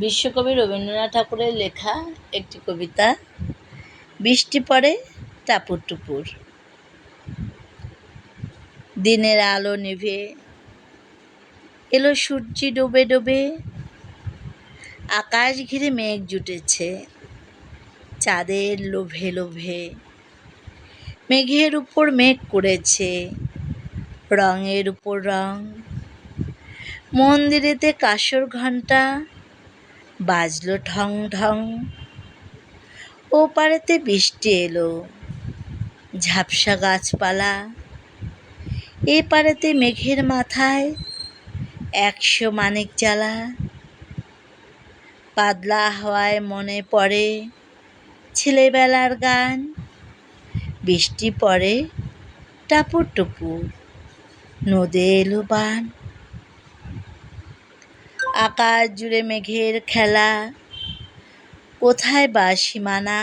বিশ্বকবি রবীন্দ্রনাথ ঠাকুরের লেখা একটি কবিতা। বৃষ্টি পড়ে টাপুর টুপুর। দিনের আলো নিভে এলো সূর্যি ডোবে ডোবে, আকাশ ঘিরে মেঘ জুটেছে চাঁদের লোভে লোভে। মেঘের উপর মেঘ করেছে রঙের উপর রং, মন্দিরেতে কাঁসর ঘণ্টা বাজলো ঠং ঠং। ও পাড়েতে বৃষ্টি এলো ঝাপসা গাছপালা, এ পাড়েতে মেঘের মাথায় 100 মানিক জ্বালা। পাতলা হাওয়ায় মনে পড়ে ছেলেবেলার গান, বৃষ্টি পড়ে টাপুর টুপুর, নদে এলো বান। আকাশ জুড়ে মেঘের খেলা, কোথায় বা সীমানা,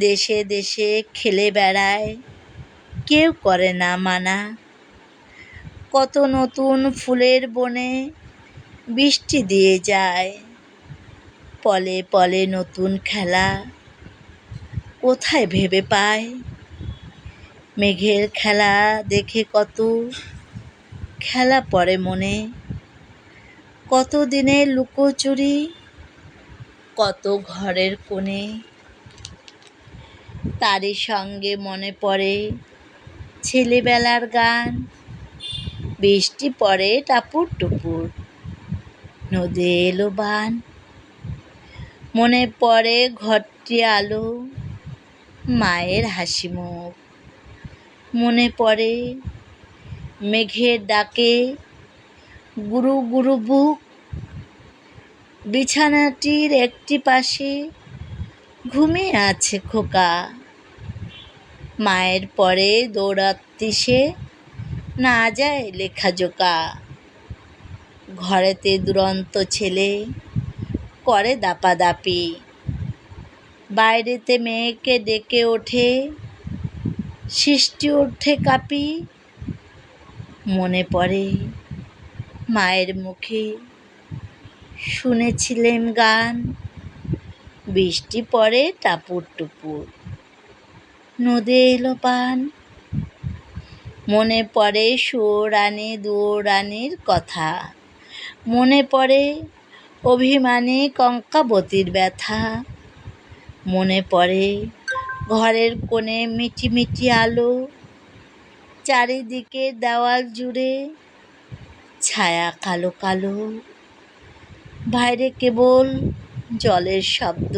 দেশে দেশে খেলে বেড়ায় কেউ করে না মানা। কত নতুন ফুলের বনে বৃষ্টি দিয়ে যায়, পলে পলে নতুন খেলা কোথায় ভেবে পায়। মেঘের খেলা দেখে কত খেলা পড়ে মনে, কত দিনের লুকোচুরি কত ঘরের কোণে। তারই সঙ্গে মনে পড়ে ছেলেবেলার গান, বৃষ্টি পড়ে টাপুর টুপুর, নদে এলো বান। মনে পড়ে ঘরটি আলো মায়ের হাসি মুখ, মনে পড়ে মেঘের ডাকে গুরু গুরু বুক। বিছানাটির একটি পাশে ঘুমিয়ে আছে খোকা, মায়ের পরে দৌড়াত্তি সে না যায় লেখাজোকা। ঘরেতে দুরন্ত ছেলে করে দাপাদাপি, বাইরেতে মেয়েকে ডেকে ওঠে সৃষ্টি ওঠে কাঁপি। মনে পড়ে মায়ের মুখে শুনেছিলেম গান, বৃষ্টি পড়ে টাপুর টুপুর, নদে এলো বান। মনে পড়ে সুয়োরানী দুয়োরানীর কথা, মনে পড়ে অভিমানী কঙ্কাবতীর ব্যথা। মনে পড়ে ঘরের কোণে মিটি মিটি আলো, চারিদিকে দেওয়াল জুড়ে ছায়া কালো কালো। বাইরে কেবল জলের শব্দ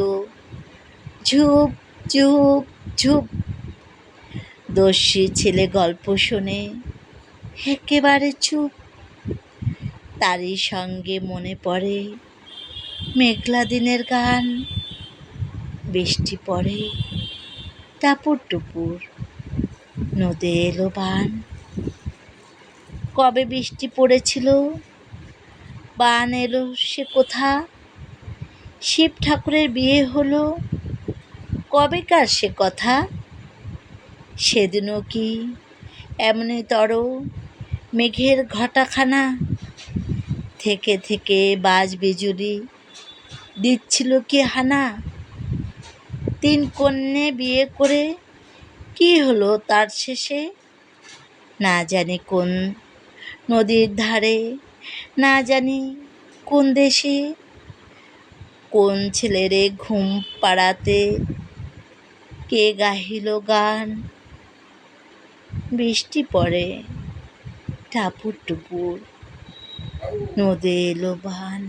ঝুপ ঝুপ ঝুপ। দস্যি ছেলে গল্প শোনে একেবারে চুপ, তারই সঙ্গে মনে পড়ে মেঘলা দিনের গান, বৃষ্টি পড়ে টাপুর টুপুর, নদে এলো বান। কবে বৃষ্টি পড়েছিল বান এলো সে কোথা, শিব ঠাকুরের বিয়ে হলো কবেকার সে কথা। সেদিনও কি এমনি তর মেঘের ঘটাখানা, থেকে থেকে বাজ বিজুলি দিচ্ছিল কি হানা। 3 কন্যে বিয়ে করে কি হলো তার শেষে, না জানি কোন নদীর ধারে, না জানি কোন দেশে। কোন ছেলেরে ঘুম পাড়াতে কে গাহিল গান, বৃষ্টি পড়ে টাপুর টুপুর, নদে এলো বান।